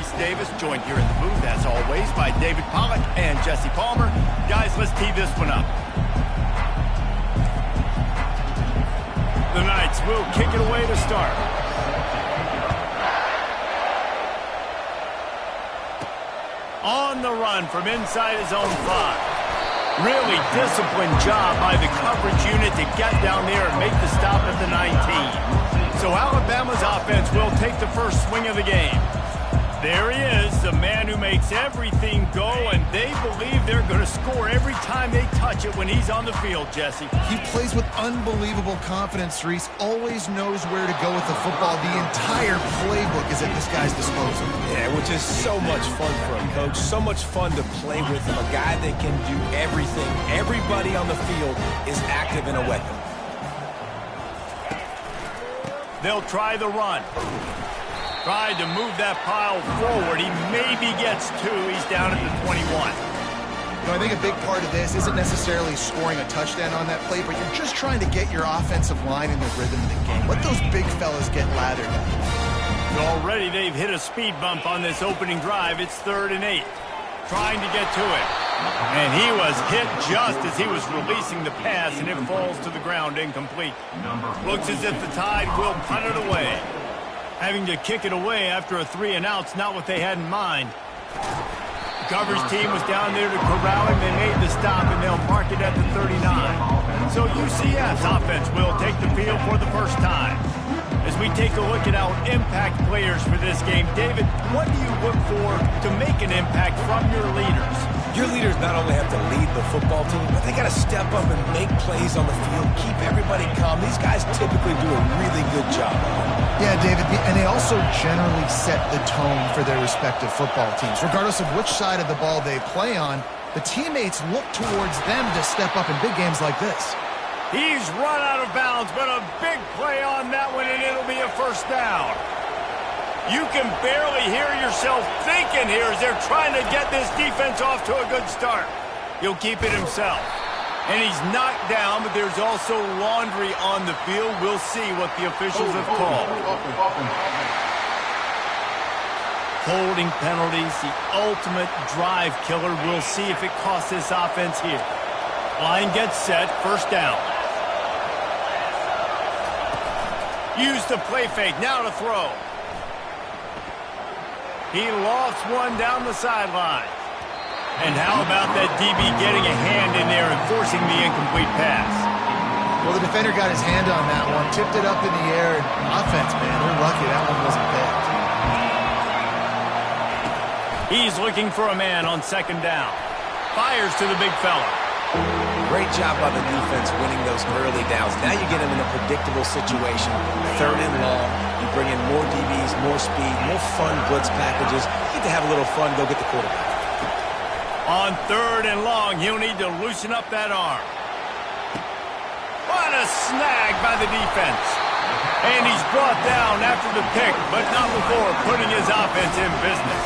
Reese Davis, joined here in the booth, as always, by David Pollack and Jesse Palmer. Guys, let's tee this one up. The Knights will kick it away to start. On the run from inside his own 5. Really disciplined job by the coverage unit to get down there and make the stop at the 19. So Alabama's offense will take the first swing of the game. There he is, the man who makes everything go, and they believe they're going to score every time they touch it when he's on the field, Jesse. He plays with unbelievable confidence, Reese. Always knows where to go with the football. The entire playbook is at this guy's disposal. Yeah, which is so much fun for him, Coach. So much fun to play with him. A guy that can do everything. Everybody on the field is active in a weapon. They'll try the run. Tried to move that pile forward. He maybe gets 2. He's down at the 21. You know, I think a big part of this isn't necessarily scoring a touchdown on that play, but you're just trying to get your offensive line in the rhythm of the game. Let those big fellas get lathered up. Already they've hit a speed bump on this opening drive. It's 3rd and 8. Trying to get to it. And he was hit just as he was releasing the pass, and it falls to the ground incomplete. Looks as if the Tide will punt it away. Having to kick it away after a 3-and-out's not what they had in mind. The coverage team was down there to corral him. They made the stop, and they'll mark it at the 39. So UCF's offense will take the field for the first time. As we take a look at our impact players for this game, David, what do you look for to make an impact from your leaders? Your leaders not only have to lead the football team, but they got to step up and make plays on the field, keep everybody calm. These guys typically do a really good job. Yeah, David, and they also generally set the tone for their respective football teams. Regardless of which side of the ball they play on, the teammates look towards them to step up in big games like this. He's run out of bounds, but a big play on that one, and it'll be a first down. You can barely hear yourself thinking here as they're trying to get this defense off to a good start. He'll keep it himself. And he's knocked down, but there's also laundry on the field. We'll see what the officials have called. Holding penalties, the ultimate drive killer. We'll see if it costs this offense here. Line gets set, first down. Use the play fake, now to throw. He lofts one down the sideline. And how about that DB getting a hand in there and forcing the incomplete pass? Well, the defender got his hand on that one, tipped it up in the air, and offense, man, they're lucky that one wasn't picked. He's looking for a man on 2nd down. Fires to the big fella. Great job by the defense winning those early downs. Now you get them in a predictable situation. 3rd and long. You bring in more DBs, more speed, more fun blitz packages. You get to have a little fun, go get the quarterback. On 3rd and long, he'll need to loosen up that arm. What a snag by the defense. And he's brought down after the pick, but not before putting his offense in business.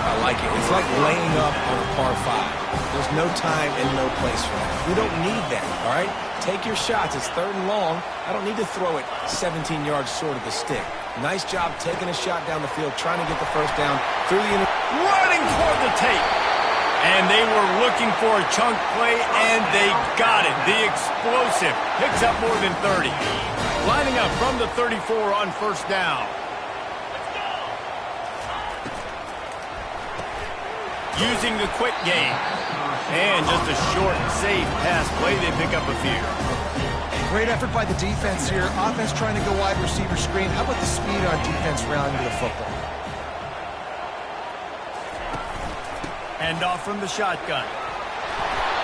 I like it. It's like laying up on a par 5. There's no time and no place for that. We don't need that, all right? Take your shots. It's 3rd and long. I don't need to throw it 17 yards short of the stick. Nice job taking a shot down the field, trying to get the first down through the running toward the tape. And they were looking for a chunk play, and they got it. The explosive picks up more than 30. Lining up from the 34 on first down. Using the quick game. And just a short, safe pass play. They pick up a few. Great effort by the defense here. Offense trying to go wide receiver screen. How about the speed on defense rallying to the football? Hand off from the shotgun.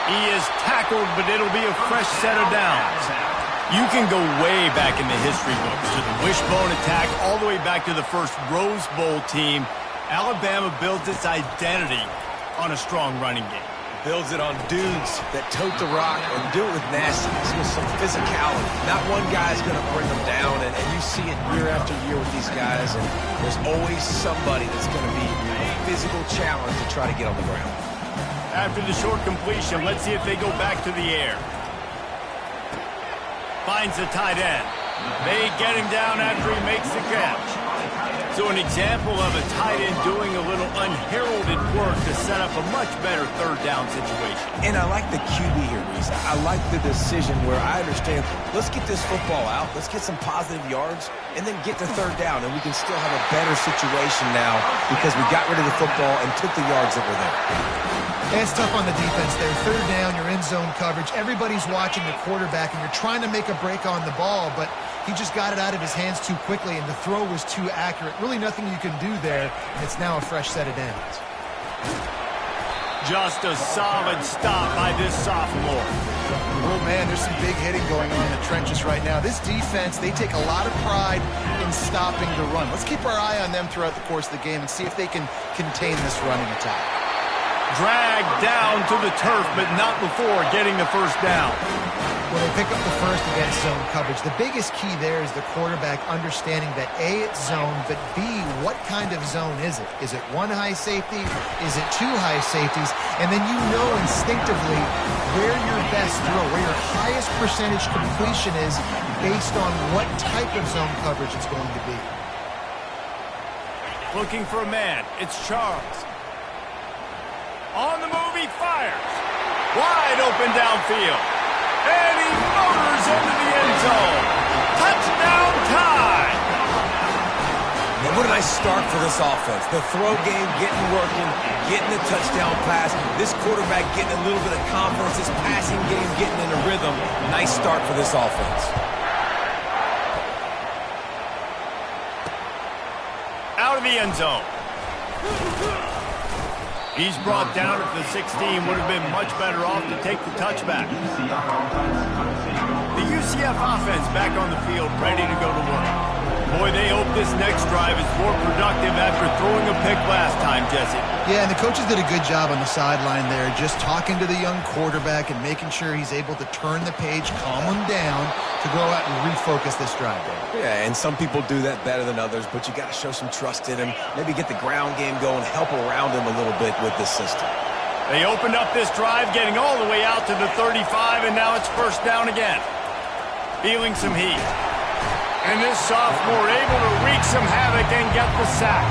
He is tackled, but it'll be a fresh set of downs. You can go way back in the history books to the wishbone attack, all the way back to the first Rose Bowl team. Alabama builds its identity on a strong running game. Builds it on dudes that tote the rock and do it with nastiness, with some physicality. Not one guy's going to bring them down, and you see it year after year with these guys, and there's always somebody that's going to be a physical challenge to try to get on the ground. After the short completion, let's see if they go back to the air. Finds the tight end. They get him down after he makes the catch. So an example of a tight end doing a little unheralded work to set up a much better third down situation. And I like the QB here, Reese. I like the decision where I understand, let's get this football out, let's get some positive yards, and then get to third down, and we can still have a better situation now because we got rid of the football and took the yards that were there. Yeah, it's tough on the defense there. Third down, you're in zone coverage. Everybody's watching the quarterback, and you're trying to make a break on the ball, but he just got it out of his hands too quickly, and the throw was too accurate. Really nothing you can do there, and it's now a fresh set of downs. Just a solid stop by this sophomore. Oh, man, there's some big hitting going on in the trenches right now. This defense, they take a lot of pride in stopping the run. Let's keep our eye on them throughout the course of the game and see if they can contain this running attack. Dragged down to the turf, but not before getting the first down. When they pick up the first against zone coverage, the biggest key there is the quarterback understanding that A, it's zone, but B, what kind of zone is it? Is it one high safety? Is it two high safeties? And then you know instinctively where your best throw, where your highest percentage completion is based on what type of zone coverage it's going to be. Looking for a man. It's Charles. On the move, he fires. Wide open downfield. And he motors into the end zone. Touchdown time. Now, what a nice start for this offense. The throw game getting working, getting the touchdown pass. This quarterback getting a little bit of confidence. This passing game getting in a rhythm. Nice start for this offense. Out of the end zone. He's brought down at the 16. Would have been much better off to take the touchback. The UCF offense back on the field, ready to go to work. Boy, they hope this next drive is more productive after throwing a pick last time, Jesse. Yeah, and the coaches did a good job on the sideline there, just talking to the young quarterback and making sure he's able to turn the page, calm him down to go out and refocus this drive there. Yeah, and some people do that better than others, but you got to show some trust in him. Maybe get the ground game going, help around him a little bit with this system. They opened up this drive, getting all the way out to the 35, and now it's first down again. Feeling some heat. And this sophomore able to wreak some havoc and get the sack.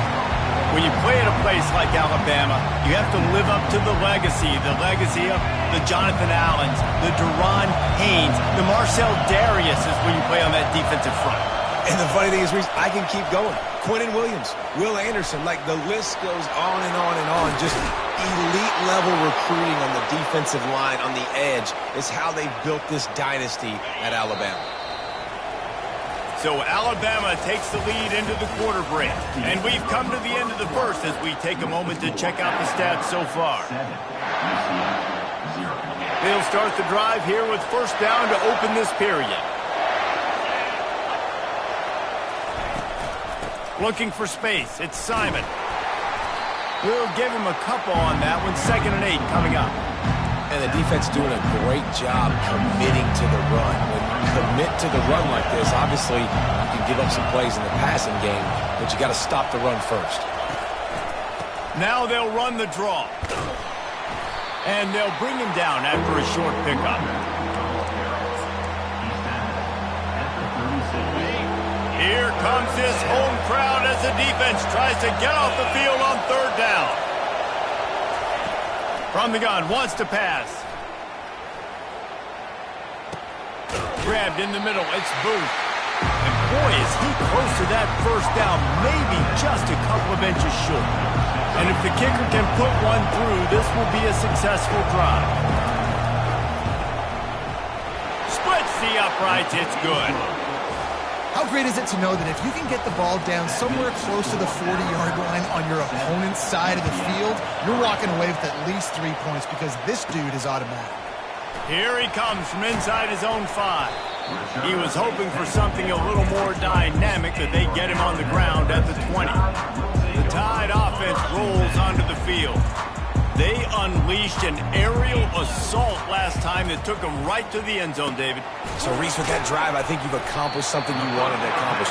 When you play at a place like Alabama, you have to live up to the legacy of the Jonathan Allens, the Deron Haynes, the Marcel Dariuses when you play on that defensive front. And the funny thing is, Reese, I can keep going. Quentin Williams, Will Anderson, like the list goes on and on and on. Just elite level recruiting on the defensive line, on the edge, is how they built this dynasty at Alabama. So Alabama takes the lead into the quarter break. And we've come to the end of the first as we take a moment to check out the stats so far. They'll start the drive here with first down to open this period. Looking for space. It's Simon. We'll give him a couple on that one. 2nd and 8 coming up. And the defense doing a great job committing to the run. When you commit to the run like this, obviously you can give up some plays in the passing game, but you got to stop the run first. Now they'll run the draw. And they'll bring him down after a short pickup. Here comes this home crowd as the defense tries to get off the field on third down. From the gun, wants to pass. Grabbed in the middle, it's Booth. And boy, is he close to that first down, maybe just a couple of inches short. And if the kicker can put one through, this will be a successful drive. Splits the uprights, it's good. How great is it to know that if you can get the ball down somewhere close to the 40-yard line on your opponent's side of the field, you're walking away with at least 3 points because this dude is automatic. Here he comes from inside his own 5. He was hoping for something a little more dynamic, that they get him on the ground at the 20. The Tide offense rolls onto the field. They unleashed an aerial assault last time that took them right to the end zone, David. So, Reese, with that drive, I think you've accomplished something you wanted to accomplish.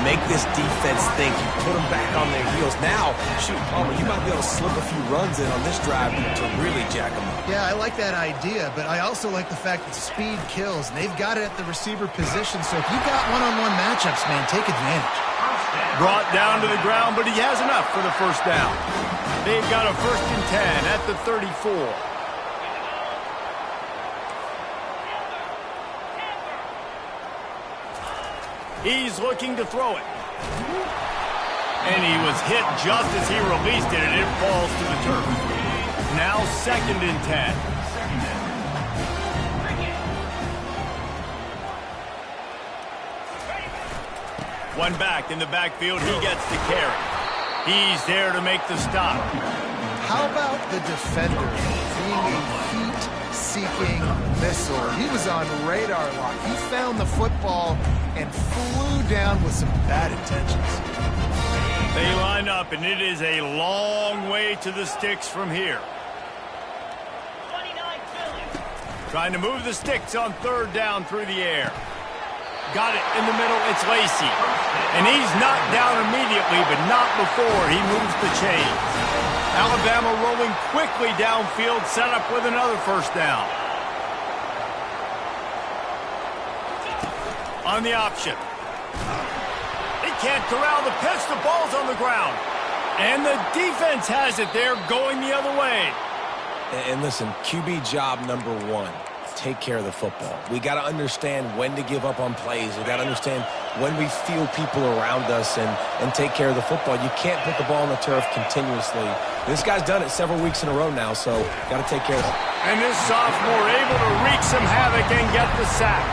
Make this defense think. You put them back on their heels. Now, shoot, Palmer, you might be able to slip a few runs in on this drive to really jack them up. Yeah, I like that idea, but I also like the fact that speed kills. And they've got it at the receiver position, so if you've got one-on-one matchups, man, take advantage. Brought down to the ground, but he has enough for the first down. They've got a 1st and 10 at the 34. He's looking to throw it. And he was hit just as he released it, and it falls to the turf. Now 2nd and 10. One back in the backfield, he gets the carry. He's there to make the stop. How about the defender being a heat-seeking missile? He was on radar lock. He found the football and flew down with some bad intentions. They line up, and it is a long way to the sticks from here. Trying to move the sticks on 3rd down through the air. Got it in the middle. It's Lacey. And he's knocked down immediately, but not before he moves the chains. Alabama rolling quickly downfield, set up with another 1st down. On the option. He can't corral the pitch. The ball's on the ground. And the defense has it there going the other way. And listen, QB job number 1. Take care of the football. We got to understand when to give up on plays. We got to understand when we feel people around us and take care of the football. You can't put the ball on the turf continuously. This guy's done it several weeks in a row now, so got to take care of it. And this sophomore able to wreak some havoc and get the sack.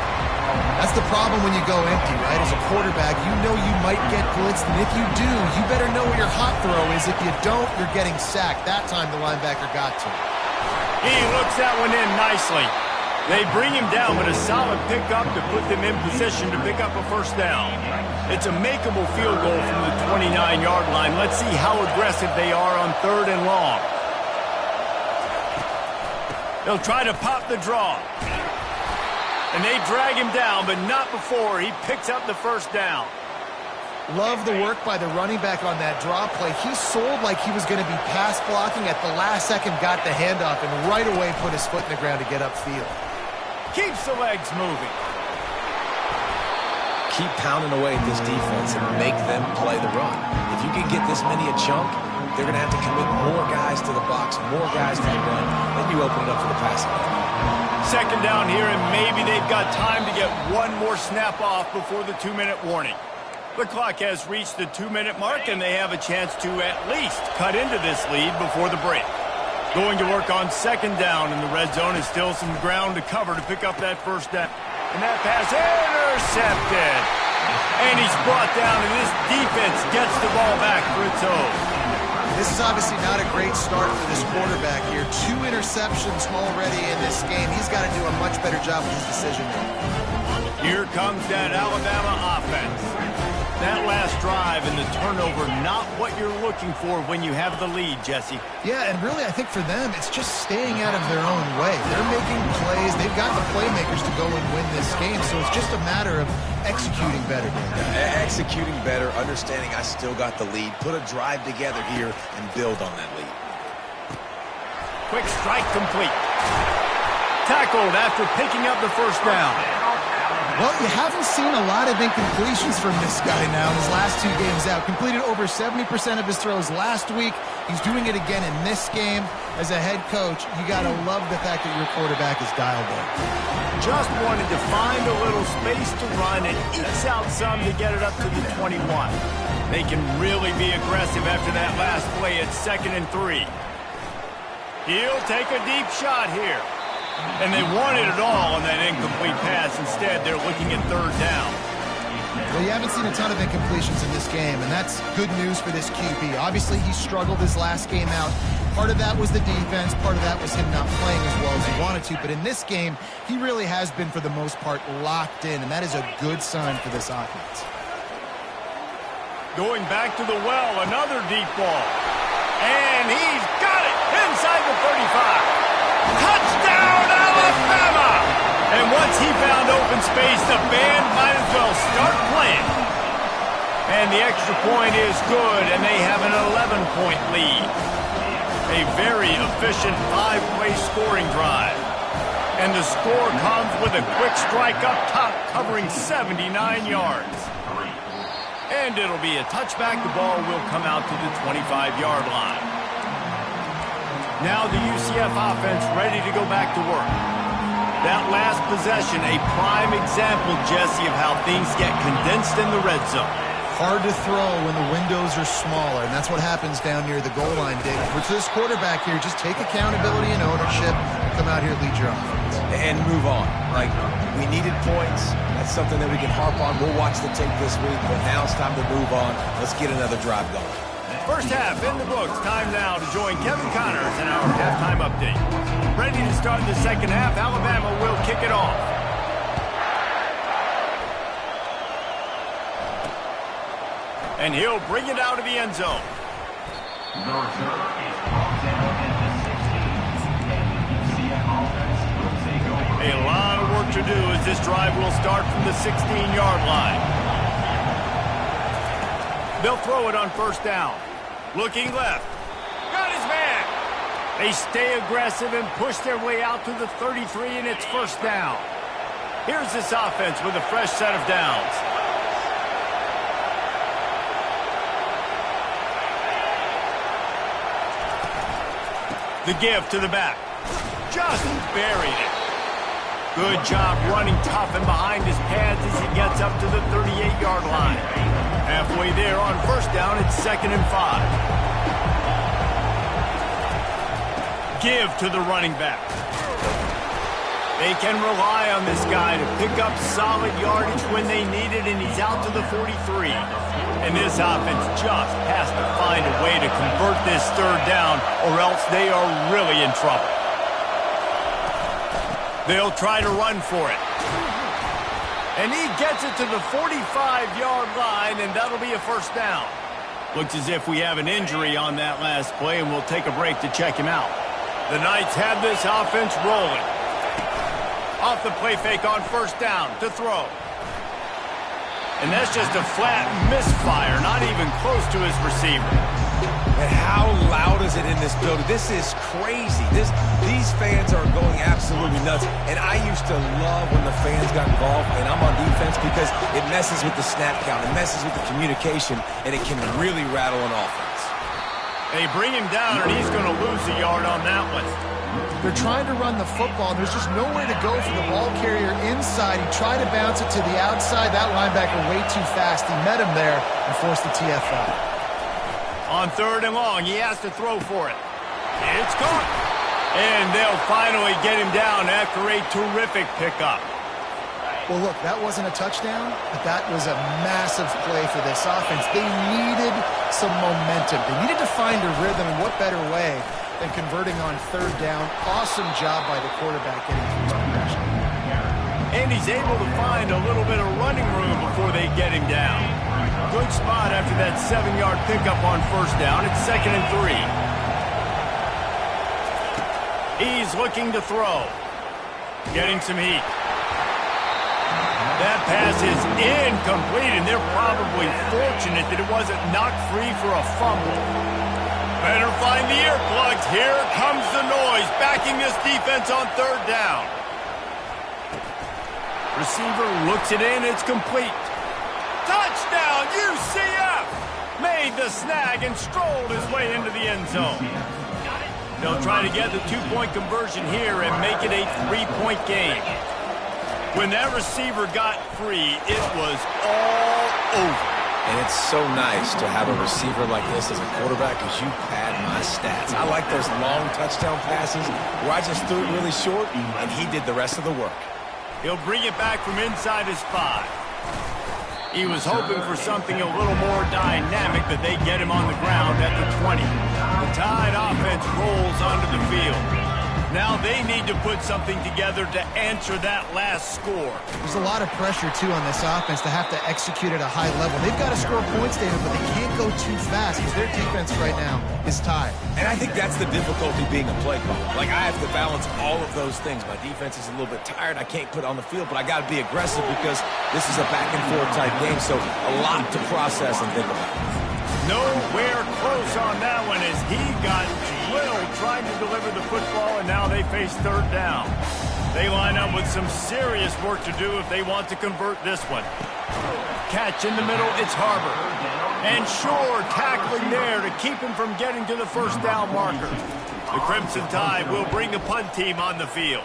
That's the problem when you go empty, right? As a quarterback, you know you might get blitzed, and if you do, you better know where your hot throw is. If you don't, you're getting sacked. That time the linebacker got to him. He looks that one in nicely. They bring him down, but a solid pickup to put them in position to pick up a 1st down. It's a makeable field goal from the 29-yard line. Let's see how aggressive they are on 3rd and long. They'll try to pop the draw. And they drag him down, but not before he picks up the 1st down. Love the work by the running back on that draw play. He sold like he was going to be pass blocking. At the last second, got the handoff, and right away put his foot in the ground to get upfield. Keeps the legs moving. Keep pounding away at this defense and make them play the run. If you can get this many a chunk, they're going to have to commit more guys to the box, more guys to the run. Then you open it up for the passing game. 2nd down here, and maybe they've got time to get one more snap off before the 2-minute warning. The clock has reached the 2-minute mark, and they have a chance to at least cut into this lead before the break. Going to work on 2nd down, and the red zone is still some ground to cover to pick up that 1st down. And that pass intercepted. And he's brought down, and this defense gets the ball back for its own. This is obviously not a great start for this quarterback here. 2 interceptions already in this game. He's got to do a much better job with his decision-making. Here comes that Alabama offense. That last drive and the turnover, not what you're looking for when you have the lead, Jesse. Yeah, and really I think for them, it's just staying out of their own way. They're making plays. They've got the playmakers to go and win this game, so it's just a matter of executing better. Executing better, understanding I still got the lead. Put a drive together here and build on that lead. Quick strike complete. Tackled after picking up the 1st down. Well, you haven't seen a lot of incompletions from this guy now in his last 2 games out. Completed over 70% of his throws last week. He's doing it again in this game. As a head coach, you got to love the fact that your quarterback is dialed in. Just wanted to find a little space to run and ekes out some to get it up to the 21. They can really be aggressive after that last play at 2nd and 3. He'll take a deep shot here. And they wanted it all on that incomplete pass. Instead, they're looking at 3rd down. Well, you haven't seen a ton of incompletions in this game, and that's good news for this QB. Obviously, he struggled his last game out. Part of that was the defense. Part of that was him not playing as well as he wanted to. But in this game, he really has been, for the most part, locked in, and that is a good sign for this offense. Going back to the well, another deep ball. And he's got it inside the 35. Touchdown, Alabama! And once he found open space, the band might as well start playing. And the extra point is good, and they have an 11-point lead. A very efficient 5-play scoring drive. And the score comes with a quick strike up top, covering 79 yards. And it'll be a touchback. The ball will come out to the 25-yard line. Now the UCF offense ready to go back to work. That last possession, a prime example, Jesse, of how things get condensed in the red zone. Hard to throw when the windows are smaller, and that's what happens down near the goal line, Dave. For this quarterback here, just take accountability and ownership, come out here, lead your offense. And move on. Like, we needed points. That's something that we can harp on. We'll watch the tape this week, but now it's time to move on. Let's get another drive going. First half in the books. Time now to join Kevin Connors in our halftime update. Ready to start the second half. Alabama will kick it off. And he'll bring it out of the end zone. A lot of work to do as this drive will start from the 16-yard line. They'll throw it on first down. Looking left. Got his man. They stay aggressive and push their way out to the 33, and it's first down. Here's this offense with a fresh set of downs. The give to the back. Just buried it. Good job running tough and behind his pads as he gets up to the 38-yard line. Halfway there on first down, it's 2nd and 5. Give to the running back. They can rely on this guy to pick up solid yardage when they need it, and he's out to the 43. And this offense just has to find a way to convert this third down, or else they are really in trouble. They'll try to run for it. And he gets it to the 45-yard line, and that'll be a first down. Looks as if we have an injury on that last play, and we'll take a break to check him out. The Knights have this offense rolling. Off the play fake on first down to throw. And that's just a flat misfire, not even close to his receiver. And how loud is it in this building? This is crazy. These fans are going absolutely nuts. And I used to love when the fans got involved, and I'm on defense, because it messes with the snap count. It messes with the communication, and it can really rattle an offense. They bring him down, and he's going to lose a yard on that one. They're trying to run the football, and there's just nowhere to go for the ball carrier inside. He tried to bounce it to the outside. That linebacker way too fast. He met him there and forced the TFL. On 3rd and long, he has to throw for it. It's caught. And they'll finally get him down after a terrific pickup. Well, look, that wasn't a touchdown, but that was a massive play for this offense. They needed some momentum. They needed to find a rhythm, and what better way than converting on 3rd down. Awesome job by the quarterback getting through his progression. And he's able to find a little bit of running room before they get him down. Good spot after that 7-yard pickup on first down. It's 2nd and 3. He's looking to throw. Getting some heat. That pass is incomplete, and they're probably fortunate that it wasn't knocked free for a fumble. Better find the earplugs. Here comes the noise, backing this defense on 3rd down. Receiver looks it in. It's complete. Touchdown, UCF! Made the snag and strolled his way into the end zone. They'll try to get the 2-point conversion here and make it a 3-point game. When that receiver got free, it was all over. And it's so nice to have a receiver like this as a quarterback, because you pad my stats. I like those long touchdown passes where I just threw it really short, and he did the rest of the work. He'll bring it back from inside his 5. He was hoping for something a little more dynamic, but they get him on the ground at the 20. The Tide offense rolls onto the field. Now they need to put something together to answer that last score. There's a lot of pressure, too, on this offense to have to execute at a high level. They've got to score points, David, but they can't go too fast because their defense right now is tied. And I think that's the difficulty being a play caller. Like, I have to balance all of those things. My defense is a little bit tired. I can't put it on the field, but I got to be aggressive because this is a back-and-forth type game, so a lot to process and think about. Nowhere close on that one as he got drilled trying to deliver the football, and now they face 3rd down. They line up with some serious work to do if they want to convert this one. Catch in the middle, it's Harbor. And sure, tackling there to keep him from getting to the first down marker. The Crimson Tide will bring the punt team on the field.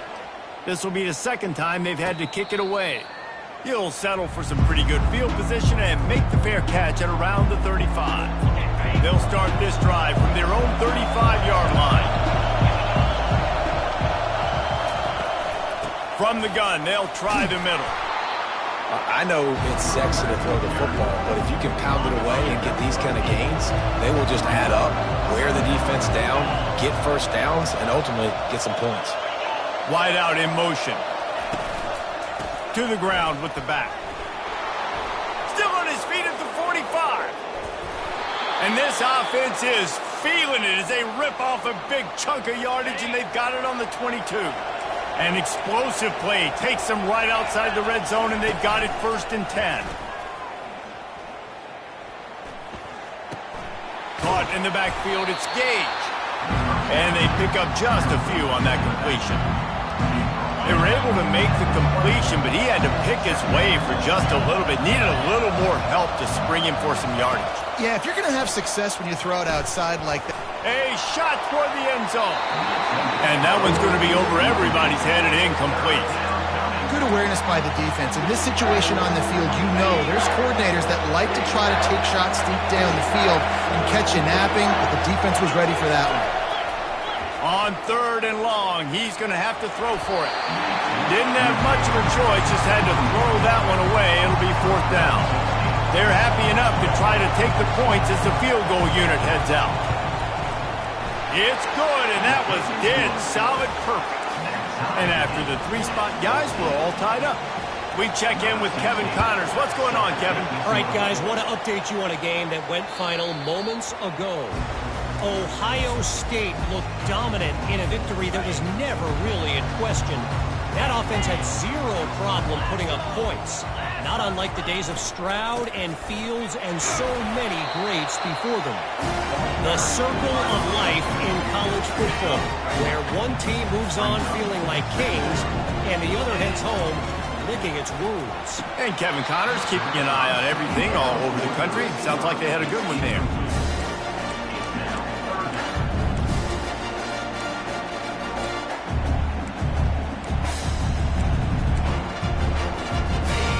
This will be the second time they've had to kick it away. He'll settle for some pretty good field position and make the fair catch at around the 35. They'll start this drive from their own 35-yard line. From the gun, they'll try the middle. I know it's sexy to throw the football, but if you can pound it away and get these kind of gains, they will just add up, wear the defense down, get first downs, and ultimately get some points. Wide out in motion. To the ground with the back. Still on his feet at the 45. And this offense is feeling it as they rip off a big chunk of yardage, and they've got it on the 22. An explosive play takes them right outside the red zone, and they've got it 1st and 10. Caught in the backfield, it's Gage. And they pick up just a few on that completion. They were able to make the completion, but he had to pick his way for just a little bit. Needed a little more help to spring him for some yardage. Yeah, if you're going to have success when you throw it outside like that. A shot toward the end zone. And that one's going to be over everybody's head and incomplete. Good awareness by the defense. In this situation on the field, you know there's coordinators that like to try to take shots deep down the field and catch you napping, but the defense was ready for that one. On 3rd and long, he's going to have to throw for it. Didn't have much of a choice, just had to throw that one away. It'll be 4th down. They're happy enough to try to take the points as the field goal unit heads out. It's good, and that was dead solid perfect. And after the 3-spot guys, we're all tied up. We check in with Kevin Connors. What's going on, Kevin? All right, guys, want to update you on a game that went final moments ago. Ohio State looked dominant in a victory that was never really in question. That offense had zero problem putting up points, not unlike the days of Stroud and Fields and so many greats before them. The circle of life in college football, where one team moves on feeling like kings and the other heads home licking its wounds. And Kevin Connors keeping an eye on everything all over the country. Sounds like they had a good one there.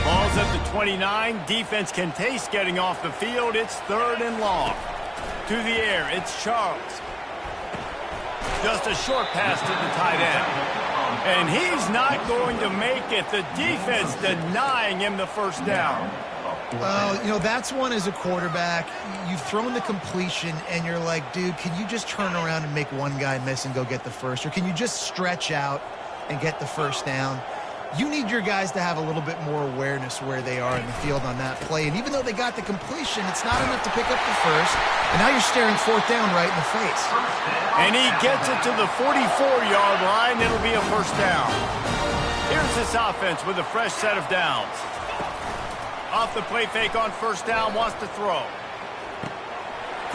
Ball's at the 29. Defense can taste getting off the field. It's 3rd and long. To the air, it's Charles. Just a short pass to the tight end. And he's not going to make it. The defense denying him the first down. Well, you know, that's one as a quarterback. You've thrown the completion, and you're like, dude, can you just turn around and make one guy miss and go get the first? Or can you just stretch out and get the first down? You need your guys to have a little bit more awareness where they are in the field on that play. And even though they got the completion, it's not enough to pick up the first. And now you're staring 4th down right in the face. And he gets it to the 44-yard line. It'll be a first down. Here's this offense with a fresh set of downs. Off the play fake on first down, wants to throw.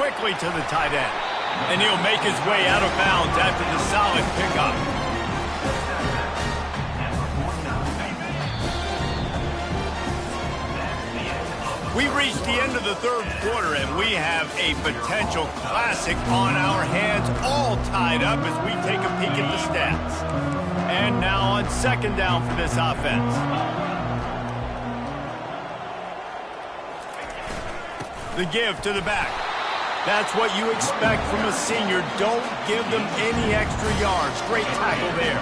Quickly to the tight end. And he'll make his way out of bounds after the solid pickup. We reached the end of the 3rd quarter, and we have a potential classic on our hands, all tied up as we take a peek at the stats. And now on 2nd down for this offense. The give to the back. That's what you expect from a senior. Don't give them any extra yards. Great tackle there.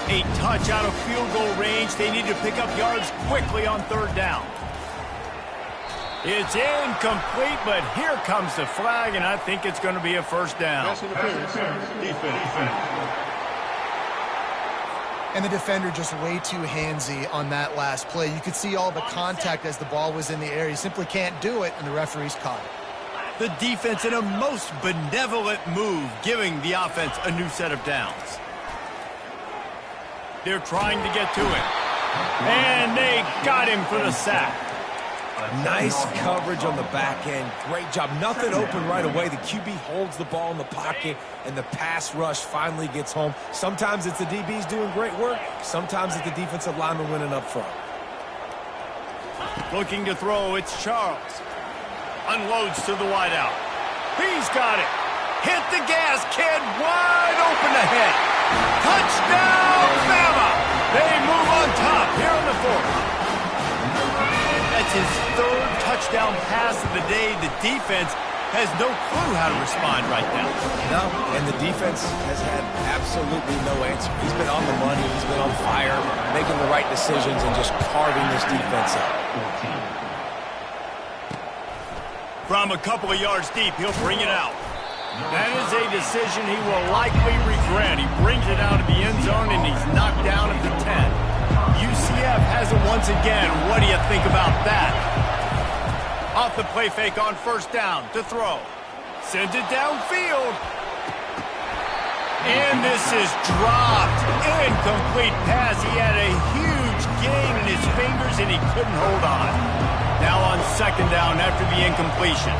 A touch out of field goal range. They need to pick up yards quickly on 3rd down. It's incomplete, but here comes the flag, and I think it's going to be a first down. And the defender just way too handsy on that last play. You could see all the contact as the ball was in the air. He simply can't do it, and the referee's caught it. The defense in a most benevolent move, giving the offense a new set of downs. They're trying to get to it. And they got him for the sack. Nice coverage on the back end. Great job. Nothing open right away. The QB holds the ball in the pocket, and the pass rush finally gets home. Sometimes it's the DBs doing great work. Sometimes it's the defensive lineman winning up front. Looking to throw, it's Charles. Unloads to the wideout. He's got it. Hit the gas, kid. Wide open ahead. Touchdown, Bama. They move on top here in the fourth. That's his third touchdown pass of the day. The defense has no clue how to respond right now. No, and the defense has had absolutely no answer. He's been on the money. He's been on fire, making the right decisions and just carving this defense up. From a couple of yards deep, he'll bring it out. That is a decision he will likely regret. He brings it out of the end zone, and he's knocked down at the 10. UCF has it once again. What do you think about that? Off the play fake on first down to throw. Sends it downfield. And this is dropped. Incomplete pass. He had a huge gain in his fingers, and he couldn't hold on. Now on second down after the incompletion.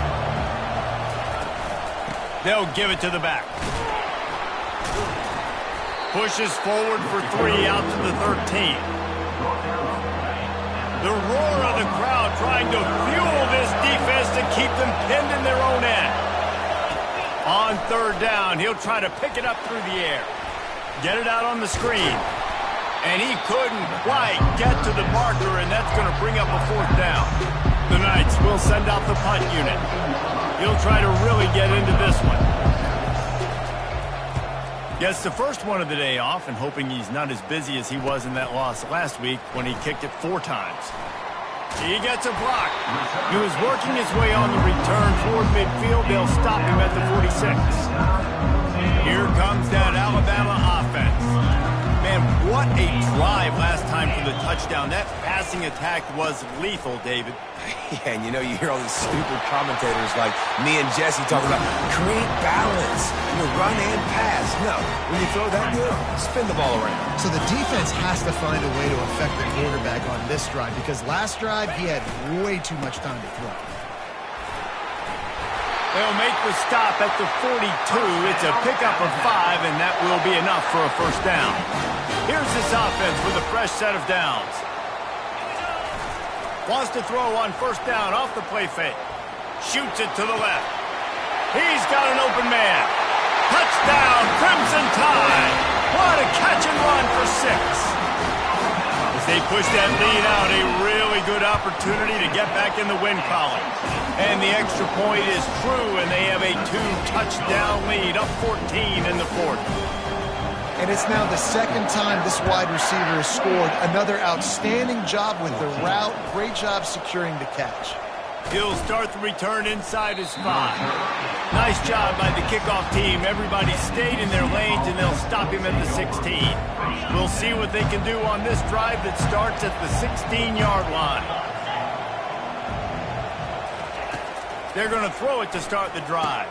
They'll give it to the back. Pushes forward for 3 out to the 13. The roar of the crowd trying to fuel this defense to keep them pinned in their own end. On third down, he'll try to pick it up through the air. Get it out on the screen. And he couldn't quite get to the marker, and that's going to bring up a fourth down. The Knights will send out the punt unit. He'll try to really get into this one. Gets the first one of the day off, and hoping he's not as busy as he was in that loss last week when he kicked it 4 times. He gets a block. He was working his way on the return toward midfield. They'll stop him at the 46. Here comes that Alabama offense. Man, what a drive last time for the touchdown. That passing attack was lethal, David. Yeah, and you hear all these stupid commentators like me and Jesse talking about create balance, run and pass. No, when you throw that good, spin the ball around. So the defense has to find a way to affect the quarterback on this drive because last drive he had way too much time to throw. They'll make the stop at the 42. It's a pickup of 5, and that will be enough for a first down. Here's this offense with a fresh set of downs. Wants to throw on first down off the play fake. Shoots it to the left. He's got an open man. Touchdown, Crimson Tide. What a catch and run for 6. As they push that lead out, a really good opportunity to get back in the win column. And the extra point is true, and they have a 2-touchdown lead, up 14 in the fourth. And it's now the second time this wide receiver has scored. Another outstanding job with the route. Great job securing the catch. He'll start the return inside his 5. Nice job by the kickoff team. Everybody stayed in their lanes, and they'll stop him at the 16. We'll see what they can do on this drive that starts at the 16-yard line. They're going to throw it to start the drive.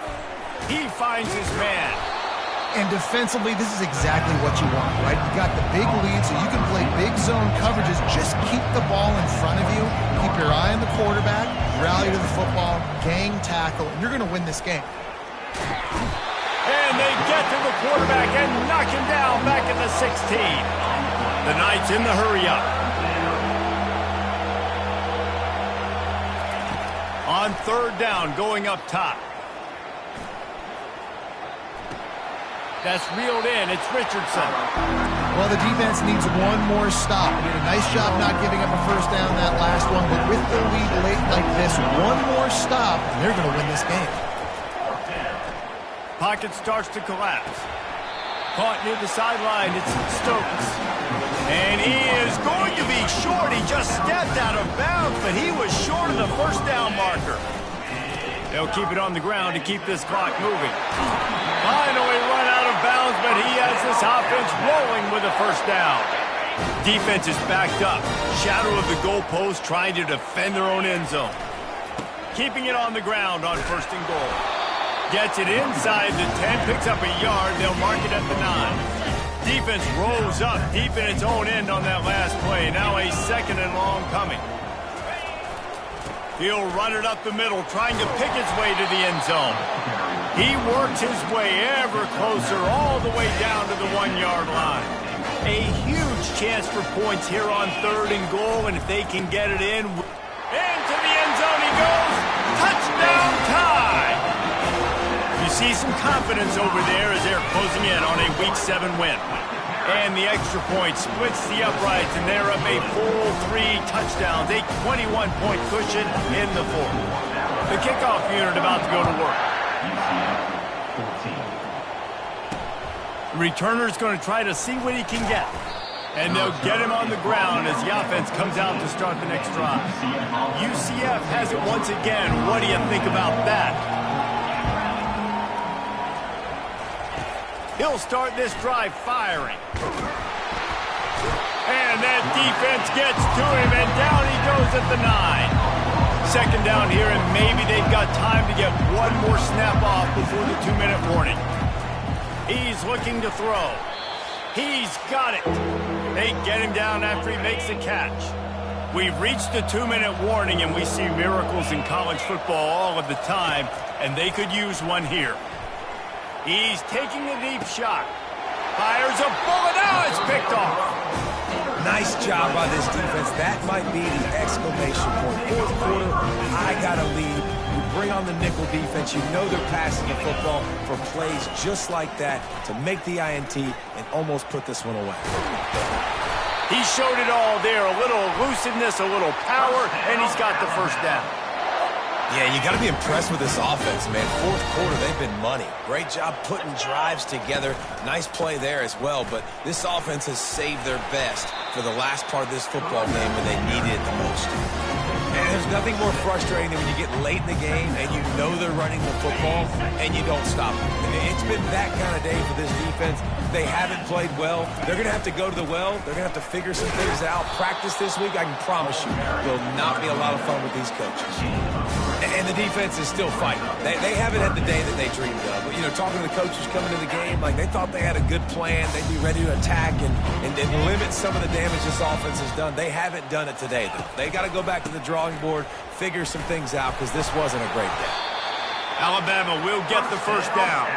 He finds his man. And defensively, this is exactly what you want, right? You got the big lead, so you can play big zone coverages. Just keep the ball in front of you. Keep your eye on the quarterback. Rally to the football. Gang tackle. And you're going to win this game. And they get to the quarterback and knock him down back at the 16. The Knights in the hurry-up. On third down, going up top. That's reeled in. It's Richardson. Well, the defense needs one more stop. They did a nice job not giving up a first down that last one, but with the lead late like this, one more stop, and they're going to win this game. Pocket starts to collapse. Caught near the sideline. It's Stokes. And he is going to be short. He just stepped out of bounds, but he was short of the first down marker. They'll keep it on the ground to keep this clock moving. Finally run out of bounds, but he has this offense rolling with a first down. Defense is backed up. Shadow of the goalpost trying to defend their own end zone. Keeping it on the ground on first and goal. Gets it inside the 10, picks up a yard. They'll mark it at the 9. Defense rolls up deep in its own end on that last play. Now a second and long coming. He'll run it up the middle, trying to pick his way to the end zone. He works his way ever closer all the way down to the 1-yard line. A huge chance for points here on 3rd and goal, and if they can get it in, into the end zone he goes. Touchdown tie! You see some confidence over there as they're closing in on a Week 7 win. And the extra point splits the uprights, and they're up a full 3 touchdowns, a 21-point cushion in the 4th. The kickoff unit about to go to work. The returner's going to try to see what he can get. And they'll get him on the ground as the offense comes out to start the next drive. UCF has it once again. What do you think about that? He'll start this drive firing. And that defense gets to him, and down he goes at the 9. Second down here, and maybe they've got time to get one more snap off before the 2-minute warning. He's looking to throw. He's got it. They get him down after he makes a catch. We've reached the 2-minute warning, and we see miracles in college football all of the time, and they could use one here. He's taking a deep shot. Fires a bullet. Now it's picked off. Nice job by this defense. That might be the exclamation point. 4th quarter, I got a lead. You bring on the nickel defense. You know they're passing the football for plays just like that to make the INT and almost put this one away. He showed it all there. A little elusiveness, a little power, and he's got the first down. Yeah, you got to be impressed with this offense, man. 4th quarter, they've been money. Great job putting drives together. Nice play there as well, but this offense has saved their best for the last part of this football game when they needed it the most. And there's nothing more frustrating than when you get late in the game and you know they're running the football and you don't stop them. And it's been that kind of day for this defense. They haven't played well. They're going to have to go to the well. They're going to have to figure some things out. Practice this week, I can promise you, will not be a lot of fun with these coaches. And the defense is still fighting. They haven't had the day that they dreamed of. But, you know, talking to the coaches coming to the game, like they thought they had a good plan. They'd be ready to attack and limit some of the damage this offense has done. They haven't done it today, though. They got to go back to the drawing board, figure some things out, because this wasn't a great day. Alabama will get the first down.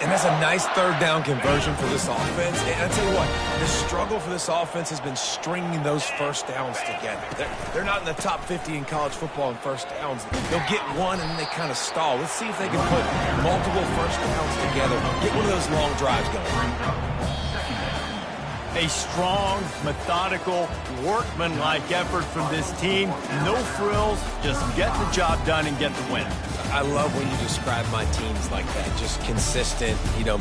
And that's a nice 3rd down conversion for this offense. And I tell you what, the struggle for this offense has been stringing those first downs together. They're not in the top 50 in college football in first downs. They'll get one and then they kind of stall. Let's see if they can put multiple first downs together. Get one of those long drives going. A strong, methodical, workman-like effort from this team. No frills, just get the job done and get the win. I love when you describe my teams like that. Just consistent, you know,